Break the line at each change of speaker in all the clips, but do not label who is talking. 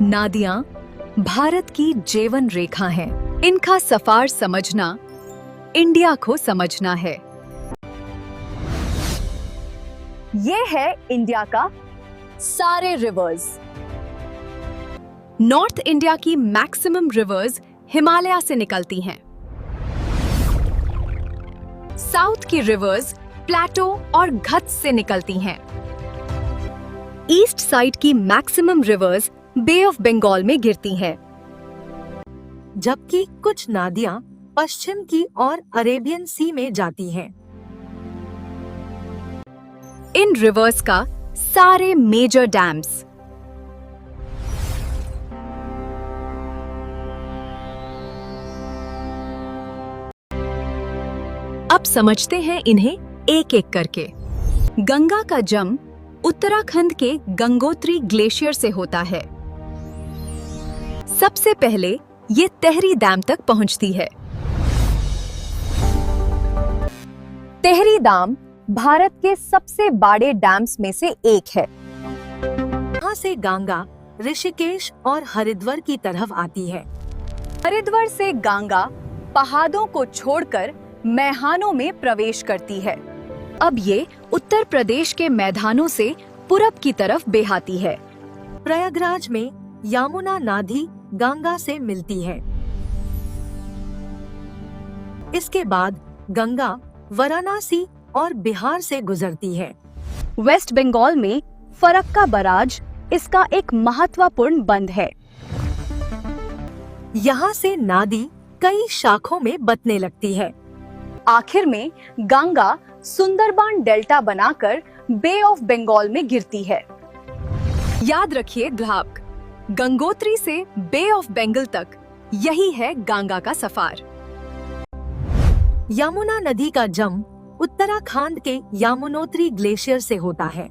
नादियाँ भारत की जीवन रेखा हैं। इनका सफर समझना इंडिया को समझना है। ये है इंडिया का सारे रिवर्स। नॉर्थ इंडिया की मैक्सिमम रिवर्स हिमालय से निकलती हैं। साउथ की रिवर्स प्लेटो और घट्स से निकलती हैं। ईस्ट साइड की maximum rivers bay of Bengal में गिरती हैं।
जबकि कुछ नदियां पश्चिम की ओर अरेबियन सी में जाती हैं।
इन रिवर्स का सारे मेजर डैम्स अब समझते हैं इन्हें एक एक करके। गंगा का जन्म उत्तराखंड के गंगोत्री ग्लेशियर से होता है। सबसे पहले ये तेहरी डैम तक पहुंचती है। तेहरी डैम भारत के सबसे बड़े डैम्स में से एक है।
यहाँ से गंगा ऋषिकेश और हरिद्वार की तरफ आती है।
हरिद्वार से गंगा पहाड़ों को छोड़कर मैदानों में प्रवेश करती है। अब ये उत्तर प्रदेश के मैदानों से पूरब की तरफ बहती है।
प्रयागराज में यमुना नदी गंगा से मिलती है। इसके बाद गंगा वाराणसी और बिहार से गुजरती है।
वेस्ट बंगाल में फरक्का बराज इसका एक महत्वपूर्ण बंद है।
यहाँ से नदी कई शाखों में बंटने लगती है।
आखिर में गंगा सुंदरबन डेल्टा बनाकर बे ऑफ बंगाल में गिरती है। याद रखिए ढाक गंगोत्री से बे ऑफ बंगाल तक यही है गंगा का सफर।
यमुना नदी का जन्म उत्तराखंड के यमुनोत्री ग्लेशियर से होता है।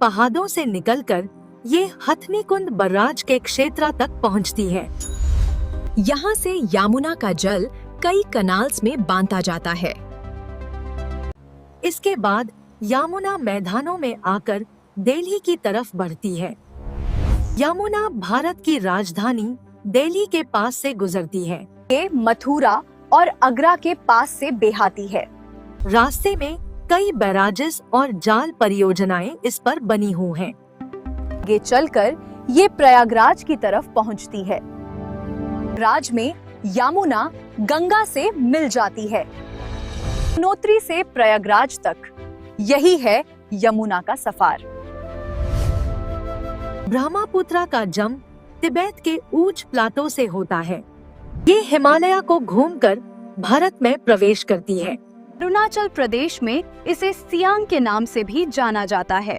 पहाड़ों से निकलकर ये हथनीकुंड बराज के क्षेत्र तक पहुंचती है।
यहाँ से यमुना का जल कई कनाल्स में बांटा जाता है।
इसके बाद यमुना मैदानों में आकर दिल्ली की तरफ बढ़ती है। यमुना भारत की राजधानी दिल्ली के पास से गुजरती है।
ये मथुरा और आगरा के पास से बहती है।
रास्ते में कई बैराजेस और जाल परियोजनाएं इस पर बनी हुई हैं।
आगे चलकर ये प्रयागराज की तरफ पहुंचती है। राज में यमुना गंगा से मिल जाती है। यमुनोत्री से प्रयागराज तक यही है यमुना का सफर।
ब्रह्मपुत्र का जन्म तिब्बत के ऊंच प्लाटो से होता है। ये हिमालय को घूमकर भारत में प्रवेश करती है।
अरुणाचल प्रदेश में इसे सियांग के नाम से भी जाना जाता है।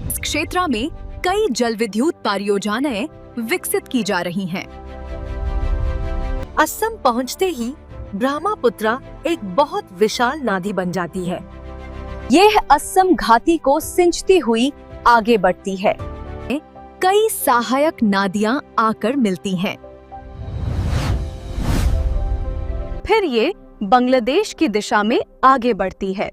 इस क्षेत्र में कई जल विद्युत परियोजनाएं विकसित की जा रही हैं।
असम पहुंचते ही ब्रह्मपुत्र एक बहुत विशाल नदी बन जाती है।
यह असम घाटी को सिंचती हुई आगे बढ़ती है। कई सहायक नदियां आकर मिलती हैं। फिर ये बांग्लादेश की दिशा में आगे बढ़ती है।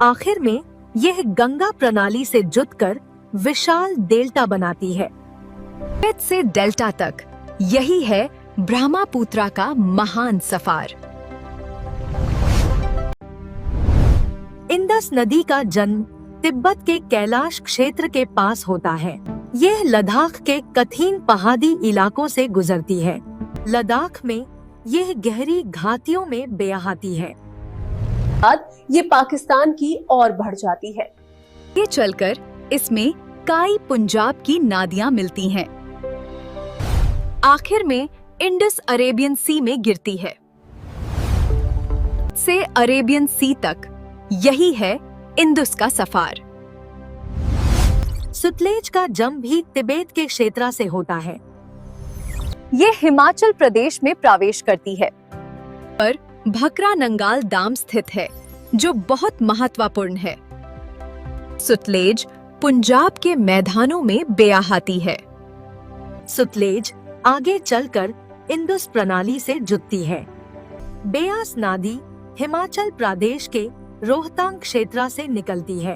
आखिर में यह गंगा प्रणाली से जुटकर विशाल डेल्टा बनाती है।
तिब्बत से डेल्टा तक यही है ब्रह्मपुत्र का महान सफर।
इंडस नदी का जन्म तिब्बत के कैलाश क्षेत्र के पास होता है। यह लद्दाख के कठिन पहाड़ी इलाकों से गुजरती है। लद्दाख में यह गहरी घाटियों में बहती है।
बाद ये पाकिस्तान की ओर बढ़ जाती है।
ये चलकर इसमें कई पंजाब की नदियां मिलती हैं। आखिर में इंडस अरेबियन सी में गिरती है। से अरेबियन सी तक यही है इंडस का सफर।
सतलेज का जन्म भी तिब्बत के क्षेत्र से होता है।
ये हिमाचल प्रदेश में प्रवेश करती है। पर भकरा नंगाल डैम स्थित है जो बहुत महत्वपूर्ण है। सतलेज पंजाब के मैदानों में बहती है।
सतलेज आगे चलकर इंडस प्रणाली से जुटती है। बेयास नदी हिमाचल प्रदेश के रोहतांग क्षेत्र से निकलती है।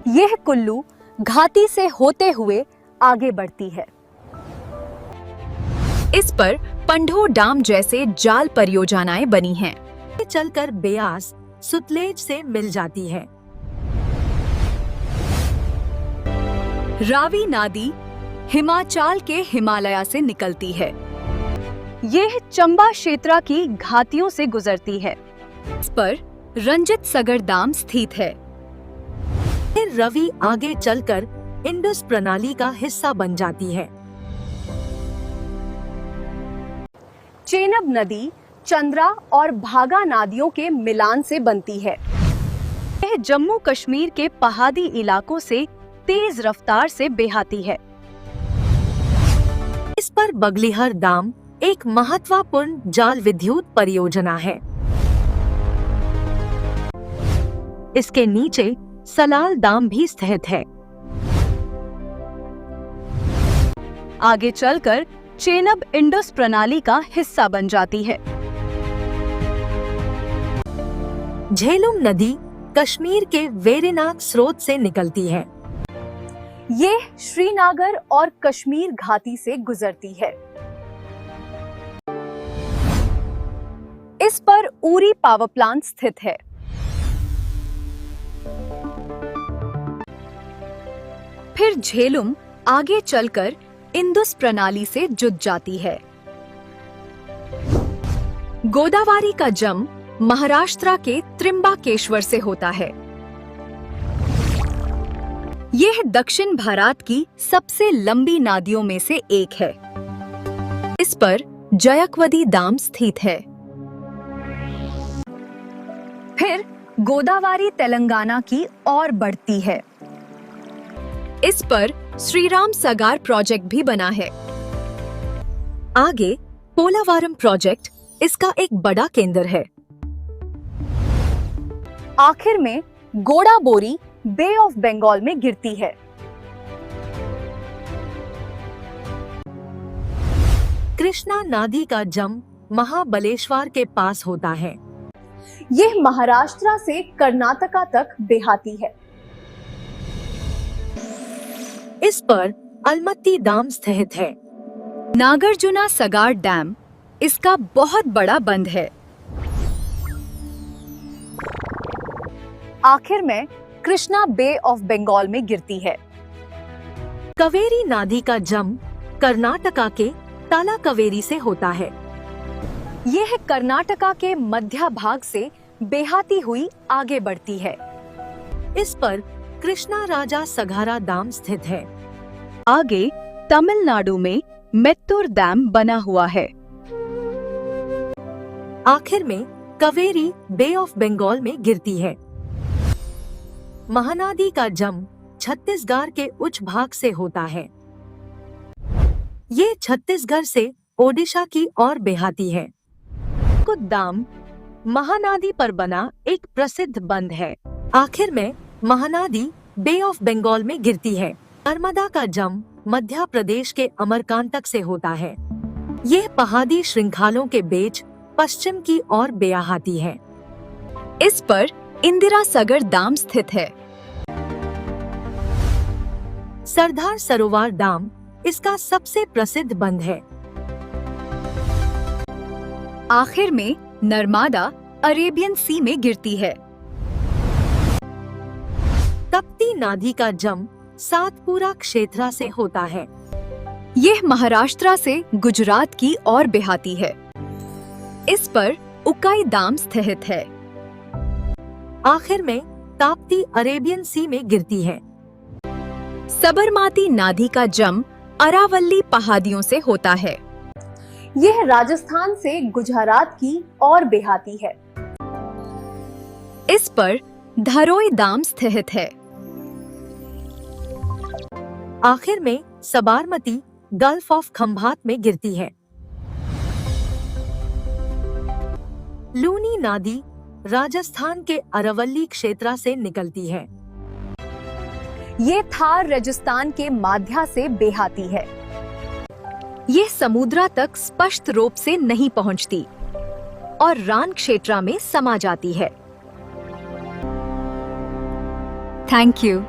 यह कुल्लू घाटी से होते हुए आगे बढ़ती है। इस पर पंढो डाम जैसे जाल परियोजनाएं बनी हैं।
ये चलकर ब्यास सुतलेज से मिल जाती है।
रावी नदी हिमाचल के हिमालय से निकलती है। यह चंबा क्षेत्र की घाटियों से गुजरती है। इस पर रंजित सागर डैम स्थित है।
फिर रवि आगे चलकर इंडस प्रणाली का हिस्सा बन जाती है।
चेनाब नदी चंद्रा और भागा नदियों के मिलान से बनती है। यह जम्मू कश्मीर के पहाड़ी इलाकों से तेज रफ्तार से बहती है।
इस पर बगलिहर डैम एक महत्वपूर्ण जल विद्युत परियोजना है। इसके नीचे सलाल डैम भी स्थित है।
आगे चलकर चेनाब इंडस प्रणाली का हिस्सा बन जाती है।
झेलुम नदी कश्मीर के वेरीनाग स्रोत से निकलती है।
ये श्रीनगर और कश्मीर घाटी से गुजरती है। इस पर उरी पावर प्लांट स्थित है। फिर झेलुम आगे चलकर इंडस प्रणाली से जुड़ जाती है। गोदावरी का जन्म महाराष्ट्र के त्रिंबकेश्वर से होता है। यह दक्षिण भारत की सबसे लंबी नदियों में से एक है। इस पर जयकवदी डैम स्थित है। फिर गोदावरी तेलंगाना की ओर बढ़ती है। इस पर श्रीराम सागर प्रोजेक्ट भी बना है।
आगे पोलावरम प्रोजेक्ट इसका एक बड़ा केंद्र है।
आखिर में गोदावरी बे ऑफ बंगाल में गिरती है।
कृष्णा नदी का जन्म महाबलेश्वर के पास होता है।
यह महाराष्ट्र से कर्नाटका तक बहती है।
इस पर अलमत्ती डैम स्थित है।
नागार्जुना सागर डैम इसका बहुत बड़ा बंध है। आखिर में कृष्णा बे ऑफ बंगाल में गिरती है।
कावेरी नदी का जन्म कर्नाटका के तालाकावेरी से होता है।
यह कर्नाटका के मध्य भाग से बहती हुई आगे बढ़ती है।
इस पर कृष्णा राजा सघारा डैम स्थित है।
आगे तमिलनाडु में मेत्तूर डैम बना हुआ है।
आखिर में कावेरी बे ऑफ बंगाल में गिरती है। महानदी का जन्म छत्तीसगढ़ के उच्च भाग से होता है। ये छत्तीसगढ़ से ओडिशा की ओर बहती है। डैम महानदी पर बना एक प्रसिद्ध बंध है। आखिर में महानदी बे ऑफ बंगाल में गिरती है। नर्मदा का जन्म मध्य प्रदेश के अमरकांटक से होता है। यह पहाड़ी श्रृंखलाओं के बीच पश्चिम की ओर बहती है।
इस पर इंदिरा सागर डैम स्थित है।
सरदार सरोवर डैम इसका सबसे प्रसिद्ध बंध है।
आखिर में नर्मदा अरेबियन सी में गिरती है।
तप्ती नदी का जन्म सातपुरा क्षेत्र से होता है।
यह महाराष्ट्र से गुजरात की ओर बहती है। इस पर उकाई डैम स्थित है।
आखिर में ताप्ती अरेबियन सी में गिरती है।
सबरमती नदी का जन्म अरावली पहाड़ियों से होता है।
यह राजस्थान से गुजरात की ओर बहती है।
इस पर धरोई डैम स्थित है।
आखिर में साबरमती गल्फ ऑफ खंभात में गिरती है। लूनी नदी राजस्थान के अरावली क्षेत्र से निकलती है।
ये थार राजस्थान के माध्य से बहती है। यह समुद्र तक स्पष्ट रूप से नहीं पहुंचती और रान क्षेत्र में समा जाती है। Thank you.